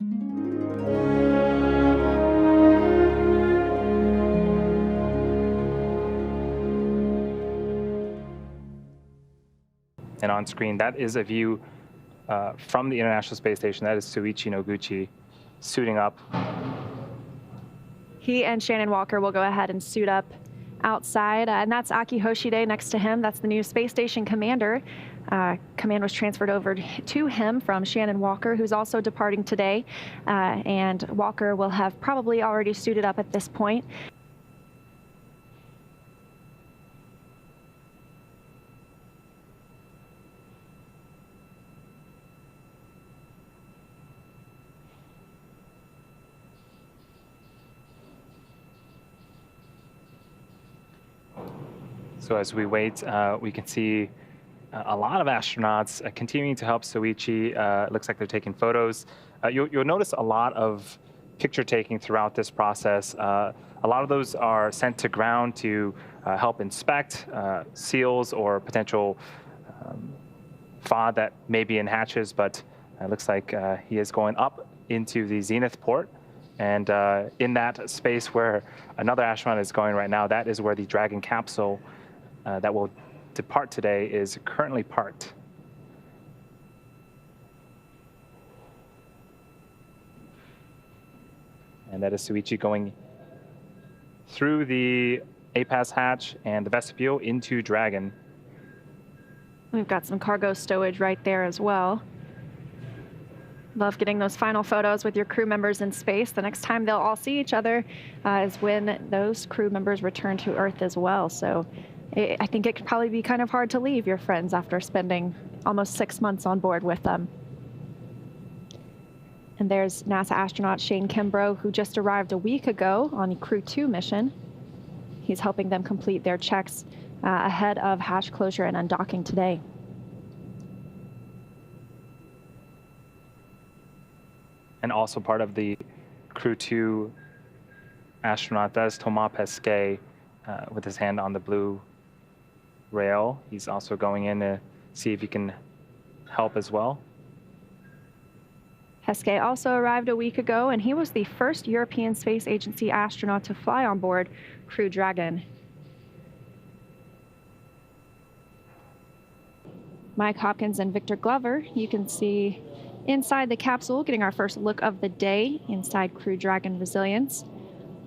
And on screen, that is a view from the International Space Station. That is Soichi Noguchi suiting up. He and Shannon Walker will go ahead and suit up outside, and that's Aki Hoshide next to him. That's the new space station commander. Command was transferred over to him from Shannon Walker, who's also departing today, and Walker will have probably already suited up at this point. So as we wait, we can see a lot of astronauts continuing to help Soichi. It looks like they're taking photos. You'll notice a lot of picture taking throughout this process. A lot of those are sent to ground to help inspect seals or potential FOD that may be in hatches, but it looks like he is going up into the zenith port. And in that space where another astronaut is going right now, that is where the Dragon capsule that will depart today is currently parked. And that is Soichi going through the APAS hatch and the vestibule into Dragon. We've got some cargo stowage right there as well. Love getting those final photos with your crew members in space. The next time they'll all see each other is when those crew members return to Earth as well. So I think it could probably be kind of hard to leave your friends after spending almost 6 months on board with them. And there's NASA astronaut Shane Kimbrough, who just arrived a week ago on the Crew 2 mission. He's helping them complete their checks ahead of hatch closure and undocking today. And also part of the Crew 2 astronaut, that is Thomas Pesquet with his hand on the blue rail. He's also going in to see if he can help as well. Pesquet also arrived a week ago, and he was the first European Space Agency astronaut to fly on board Crew Dragon. Mike Hopkins and Victor Glover, you can see inside the capsule, getting our first look of the day inside Crew Dragon Resilience.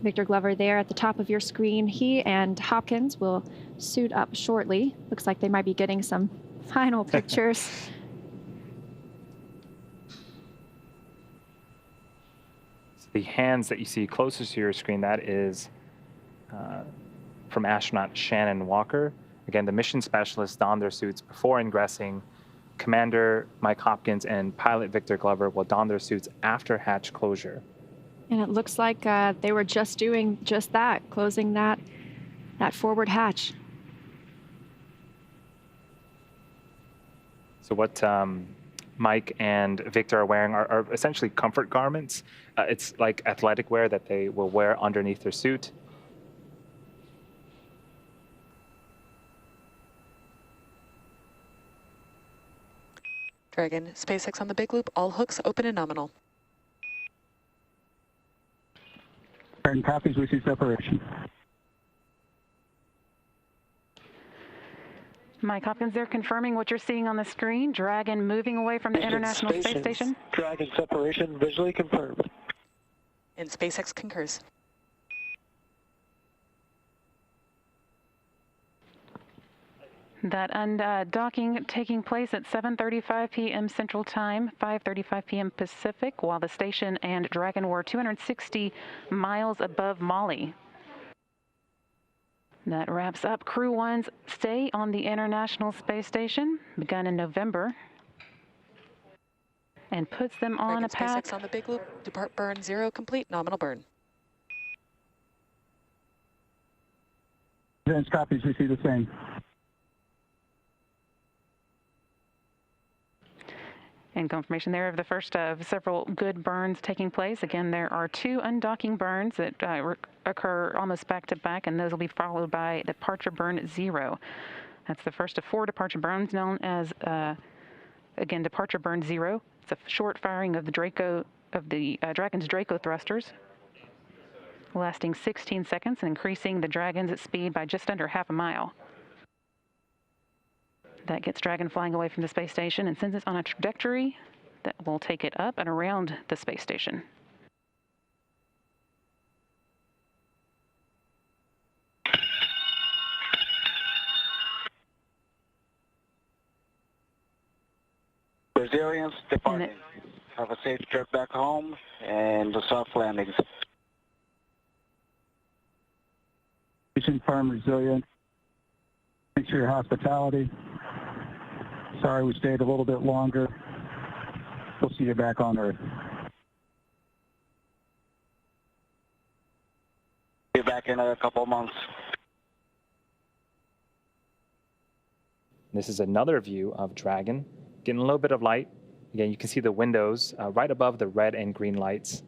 Victor Glover there at the top of your screen. He and Hopkins will suit up shortly. Looks like they might be getting some final pictures. The hands that you see closest to your screen, that is from astronaut Shannon Walker. Again, the mission specialists don their suits before ingressing. Commander Mike Hopkins and pilot Victor Glover will don their suits after hatch closure. And it looks like they were just doing just that, closing that forward hatch. So what Mike and Victor are wearing are essentially comfort garments. It's like athletic wear that they will wear underneath their suit. Dragon, SpaceX on the big loop, all hooks open and nominal. Dragon copies, we see separation. Mike Hopkins there confirming what you're seeing on the screen. Dragon moving away from the International Space Station. Dragon separation visually confirmed. And SpaceX concurs. That undocking taking place at 7:35 p.m. Central Time, 5:35 p.m. Pacific, while the station and Dragon were 260 miles above Mali. That wraps up Crew 1's stay on the International Space Station, begun in November, and puts them on a path. SpaceX on the big loop, depart burn 0, complete nominal burn. Advanced copies, we see the same. And confirmation there of the first of several good burns taking place. Again, there are 2 undocking burns that occur almost back to back, and those will be followed by departure burn 0. That's the first of 4 departure burns known as, again, departure burn 0. It's a short firing of the Dragon's Draco thrusters, lasting 16 seconds and increasing the Dragon's speed by just under half a mile. That gets Dragon flying away from the space station and sends it on a trajectory that will take it up and around the space station. Resilience departing. Have a safe trip back home and the soft landings. Firm, resilient. Thanks for your hospitality. Sorry we stayed a little bit longer. We'll see you back on Earth. Be back in a couple of months. This is another view of Dragon, getting a little bit of light. Again, you can see the windows right above the red and green lights.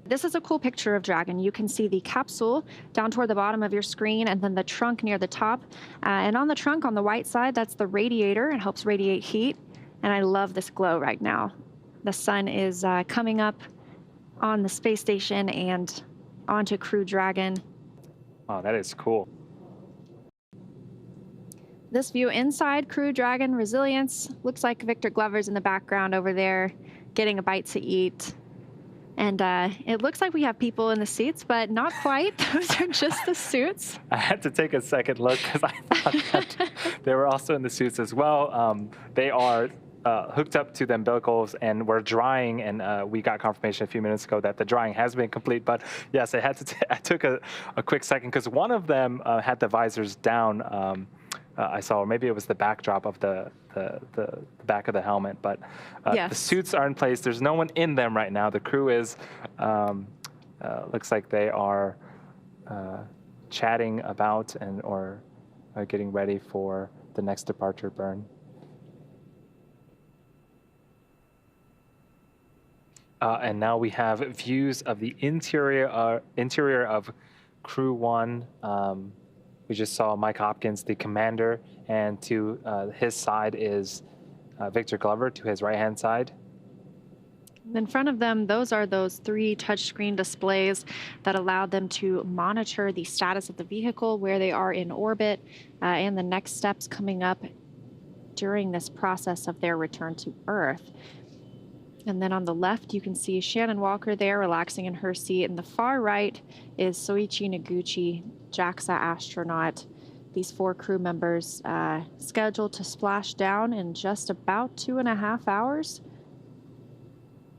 This is a cool picture of Dragon. You can see the capsule down toward the bottom of your screen and then the trunk near the top. And on the trunk on the white side, that's the radiator. It helps radiate heat. And I love this glow right now. The sun is coming up on the space station and onto Crew Dragon. Oh, that is cool. This view inside Crew Dragon Resilience looks like Victor Glover's in the background over there getting a bite to eat. And it looks like we have people in the seats, but not quite. Those are just the suits. I had to take a second look because I thought that they were also in the suits as well. They are hooked up to the umbilicals and we're drying, and we got confirmation a few minutes ago that the drying has been complete. But yes, I had to. I took a quick second because one of them had the visors down. I saw, or maybe it was the backdrop of the back of the helmet, but yes. The suits are in place. There's no one in them right now. The crew is, looks like they are chatting about or getting ready for the next departure burn. And now we have views of the interior of Crew 1. We just saw Mike Hopkins, the commander, and to his side is Victor Glover, to his right-hand side. In front of them, those are those 3 touchscreen displays that allow them to monitor the status of the vehicle, where they are in orbit, and the next steps coming up during this process of their return to Earth. And then on the left, you can see Shannon Walker there relaxing in her seat. And the far right is Soichi Noguchi, JAXA astronaut. These 4 crew members scheduled to splash down in just about 2.5 hours.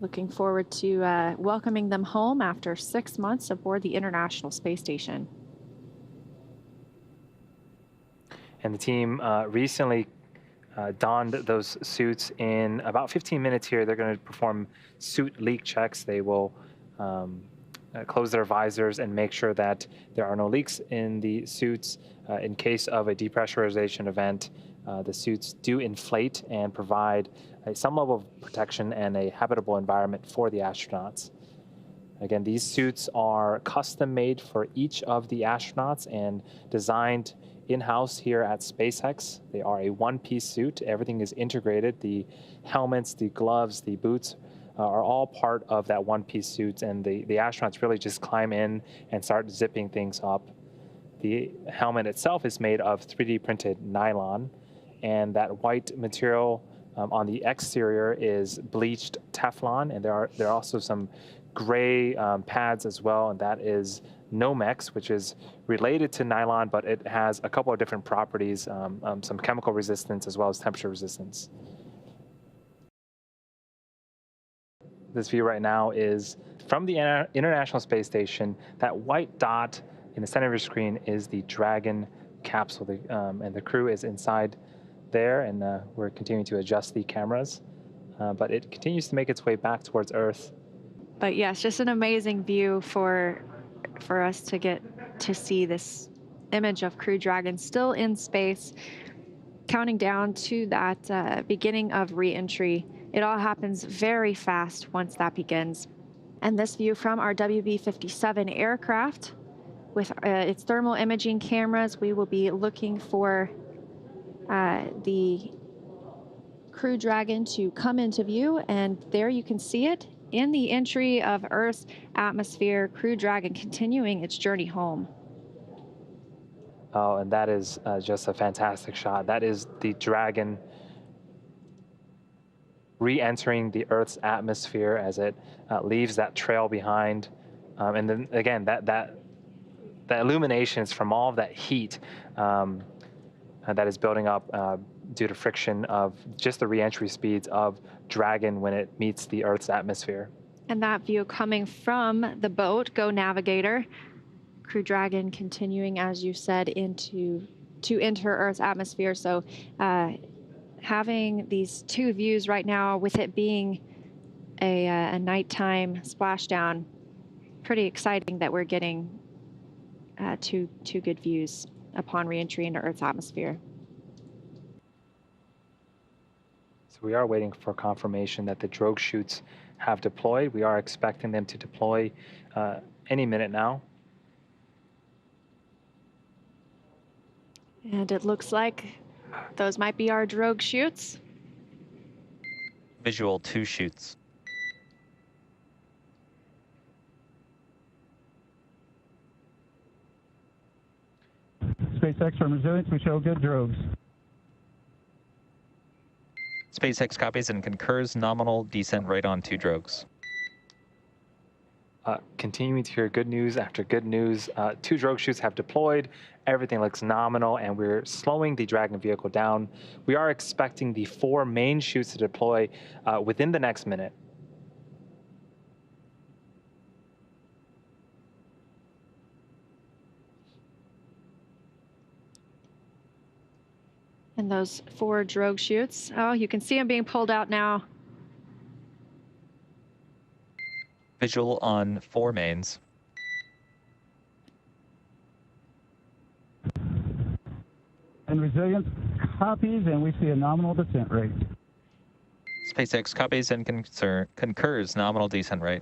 Looking forward to welcoming them home after 6 months aboard the International Space Station. And the team recently donned those suits. In about 15 minutes here, they're going to perform suit leak checks. They will close their visors and make sure that there are no leaks in the suits. In case of a depressurization event, the suits do inflate and provide some level of protection and a habitable environment for the astronauts. Again, these suits are custom made for each of the astronauts and designed in-house here at SpaceX. They are a one-piece suit. Everything is integrated. The helmets, the gloves, the boots are all part of that one-piece suit, and the astronauts really just climb in and start zipping things up. The helmet itself is made of 3D printed nylon, and that white material on the exterior is bleached Teflon, and there are also some gray pads as well, and that is Nomex, which is related to nylon, but it has a couple of different properties, some chemical resistance as well as temperature resistance. This view right now is from the International Space Station. That white dot in the center of your screen is the Dragon capsule, and the crew is inside there, and we're continuing to adjust the cameras, but it continues to make its way back towards Earth. But yes, just an amazing view for us to get to see this image of Crew Dragon still in space, counting down to that beginning of re-entry. It all happens very fast once that begins. And this view from our WB-57 aircraft with its thermal imaging cameras, we will be looking for the Crew Dragon to come into view, and there you can see it in the entry of Earth's atmosphere. Crew Dragon continuing its journey home. Oh, and that is just a fantastic shot. That is the Dragon re-entering the Earth's atmosphere as it leaves that trail behind. And then again, that illumination is from all of that heat that is building up due to friction of just the re-entry speeds of Dragon when it meets the Earth's atmosphere. And that view coming from the boat, Go Navigator. Crew Dragon continuing, as you said, to enter Earth's atmosphere. So having these two views right now, with it being a nighttime splashdown, pretty exciting that we're getting two good views upon reentry into Earth's atmosphere. So we are waiting for confirmation that the drogue chutes have deployed. We are expecting them to deploy any minute now. And it looks like those might be our drogue chutes. Visual 2 chutes. SpaceX from Resilience, we show good drogues. SpaceX copies and concurs nominal descent rate on 2 drogues. Continuing to hear good news after good news. 2 drogue chutes have deployed. Everything looks nominal, and we're slowing the Dragon vehicle down. We are expecting the 4 main chutes to deploy within the next minute. And those 4 drogue chutes, oh, you can see them being pulled out now. Visual on 4 mains. And Resilience copies, and we see a nominal descent rate. SpaceX copies and concurs nominal descent rate.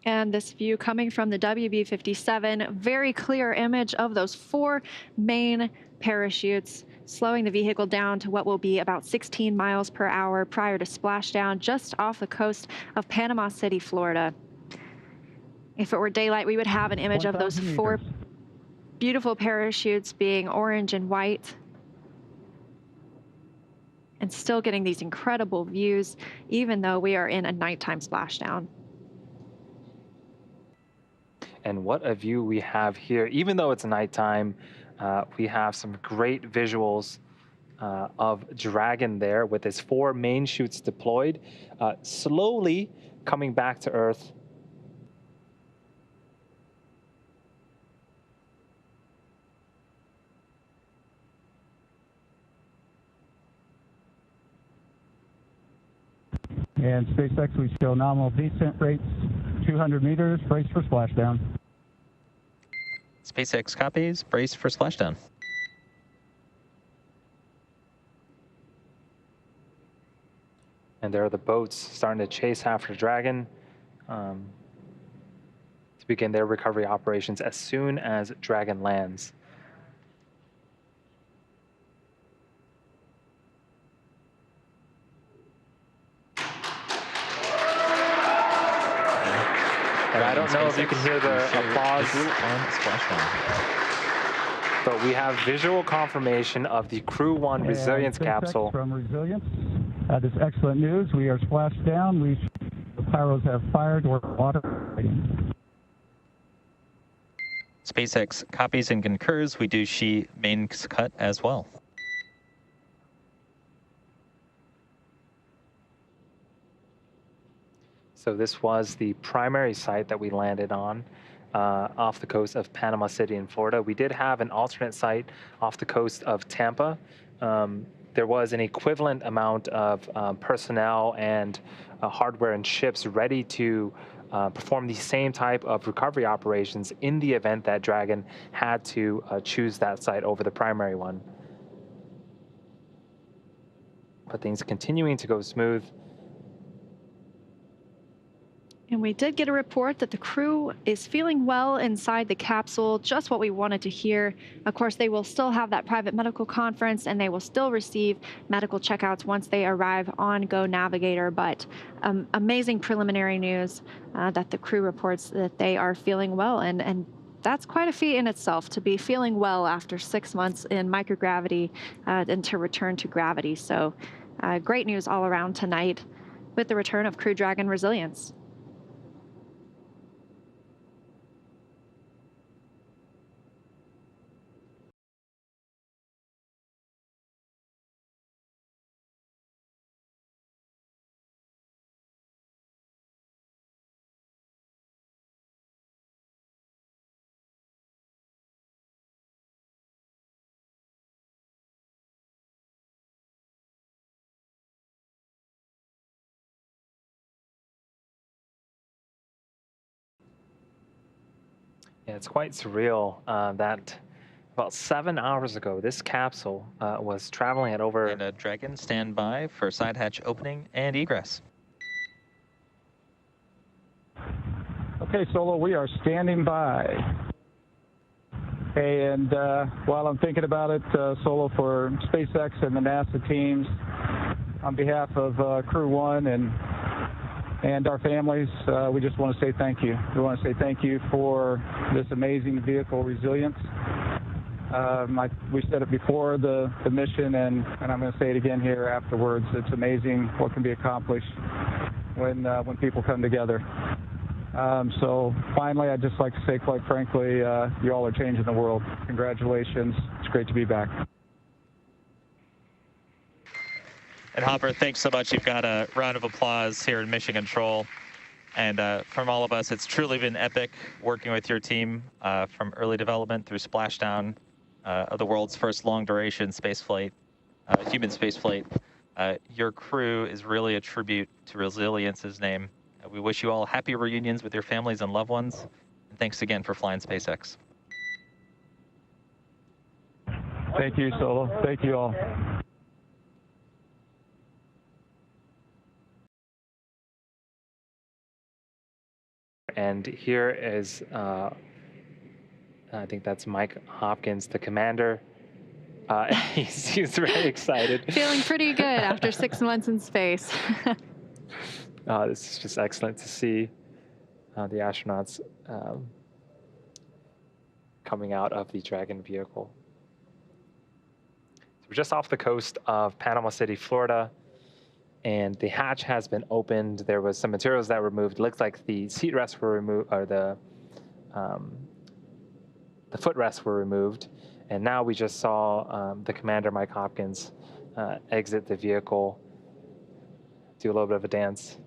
And this view coming from the WB-57, very clear image of those 4 main parachutes, slowing the vehicle down to what will be about 16 miles per hour prior to splashdown just off the coast of Panama City, Florida. If it were daylight, we would have an image of those 4 beautiful parachutes being orange and white, and still getting these incredible views, even though we are in a nighttime splashdown. And what a view we have here. Even though it's nighttime, we have some great visuals of Dragon there with its 4 main chutes deployed, slowly coming back to Earth. And SpaceX, we show nominal descent rates, 200 meters, brace for splashdown. SpaceX copies, brace for splashdown. And there are the boats starting to chase after Dragon to begin their recovery operations as soon as Dragon lands. And I don't know if you can hear the applause, but we have visual confirmation of the Crew 1 Resilience capsule. From Resilience, this excellent news. We are splashed down. The pyros have fired. We're water. SpaceX copies and concurs. We do see mains cut as well. So this was the primary site that we landed on off the coast of Panama City in Florida. We did have an alternate site off the coast of Tampa. There was an equivalent amount of personnel and hardware and ships ready to perform the same type of recovery operations in the event that Dragon had to choose that site over the primary one. But things continuing to go smooth. And we did get a report that the crew is feeling well inside the capsule, just what we wanted to hear. Of course, they will still have that private medical conference and they will still receive medical checkouts once they arrive on Go Navigator. But amazing preliminary news that the crew reports that they are feeling well. And that's quite a feat in itself, to be feeling well after 6 months in microgravity and to return to gravity. So great news all around tonight with the return of Crew Dragon Resilience. Yeah, it's quite surreal that about 7 hours ago, this capsule was traveling at over. And Dragon, stand by for side hatch opening and egress. Okay, Solo, we are standing by. And while I'm thinking about it, Solo, for SpaceX and the NASA teams, on behalf of Crew 1 and our families, we just want to say thank you. We want to say thank you for this amazing vehicle resilience. We said it before the mission, and I'm going to say it again here afterwards. It's amazing what can be accomplished when people come together. So finally, I'd just like to say, quite frankly, you all are changing the world. Congratulations. It's great to be back. And Hopper, thanks so much. You've got a round of applause here in Mission Control. And from all of us, it's truly been epic working with your team from early development through splashdown of the world's first long-duration spaceflight, human spaceflight. Your crew is really a tribute to Resilience's name. We wish you all happy reunions with your families and loved ones. And thanks again for flying SpaceX. Thank you, Solo. Thank you all. And here is, I think that's Mike Hopkins, the commander. He's very excited. Feeling pretty good after 6 months in space. This is just excellent to see the astronauts coming out of the Dragon vehicle. So we're just off the coast of Panama City, Florida, and the hatch has been opened. There was some materials that were removed. It looks like the seat rests were removed, or the footrests were removed. And now we just saw the commander, Mike Hopkins, exit the vehicle, do a little bit of a dance.